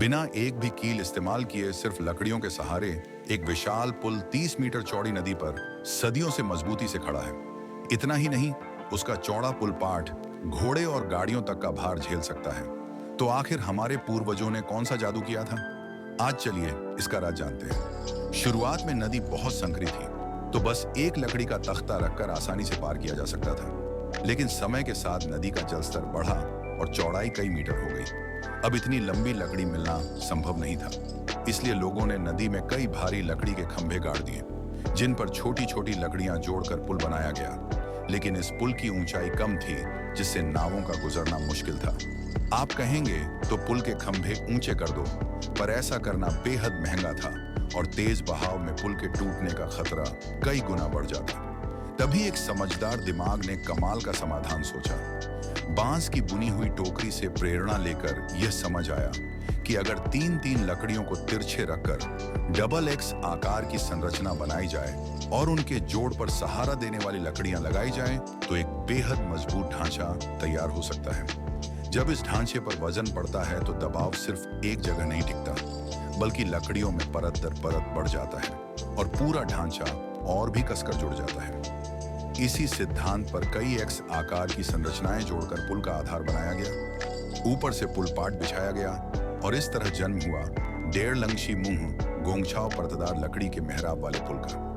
बिना एक भी कील इस्तेमाल किए सिर्फ लकड़ियों के सहारे एक विशाल पुल 30 मीटर चौड़ी नदी पर सदियों से मजबूती से खड़ा है। इतना ही नहीं, उसका चौड़ा पुल पाट घोड़े और गाड़ियों तक का भार झेल सकता है। तो आखिर हमारे पूर्वजों ने कौन सा जादू किया था? आज चलिए इसका राज जानते हैं। शुरुआत में नदी बहुत संकरी थी, तो बस एक लकड़ी का तख्ता रखकर आसानी से पार किया जा सकता था। लेकिन समय के साथ नदी का जलस्तर बढ़ा और चौड़ाई कई मीटर हो गई। अब इतनी लंबी लकड़ी मिलना संभव नहीं था, इसलिए लोगों ने नदी में कई भारी लकड़ी के खंभे गाड़ दिए, जिन पर छोटी छोटी लकड़ियां जोड़कर पुल बनाया गया। लेकिन इस पुल की ऊंचाई कम थी, जिससे नावों का गुजरना मुश्किल था। आप कहेंगे तो पुल के खंभे ऊंचे कर दो, पर ऐसा करना बेहद महंगा था और तेज बहाव में पुल के टूटने का खतरा कई गुना बढ़ जाता। तभी एक समझदार दिमाग ने कमाल का समाधान सोचा। बांस की बुनी हुई टोकरी से प्रेरणा लेकर यह समझ आया कि अगर तीन तीन लकड़ियों को तिरछे रखकर डबल एक्स आकार की संरचना बनाई जाए और उनके जोड़ पर सहारा देने वाली लकड़ियां लगाई जाएं, तो एक बेहद मजबूत ढांचा तैयार हो सकता है। जब इस ढांचे पर वजन पड़ता है तो दबाव सिर्फ एक जगह नहीं टिकता, बल्कि लकड़ियों में परत दर परत बढ़ जाता है और पूरा ढांचा और भी कसकर जुड़ जाता है। इसी सिद्धांत पर कई एक्स आकार की संरचनाएं जोड़कर पुल का आधार बनाया गया। ऊपर से पुल पाट बिछाया गया और इस तरह जन्म हुआ 1.5 लंगशी मुंह गोंगछाव परतदार लकड़ी के मेहराब वाले पुल का।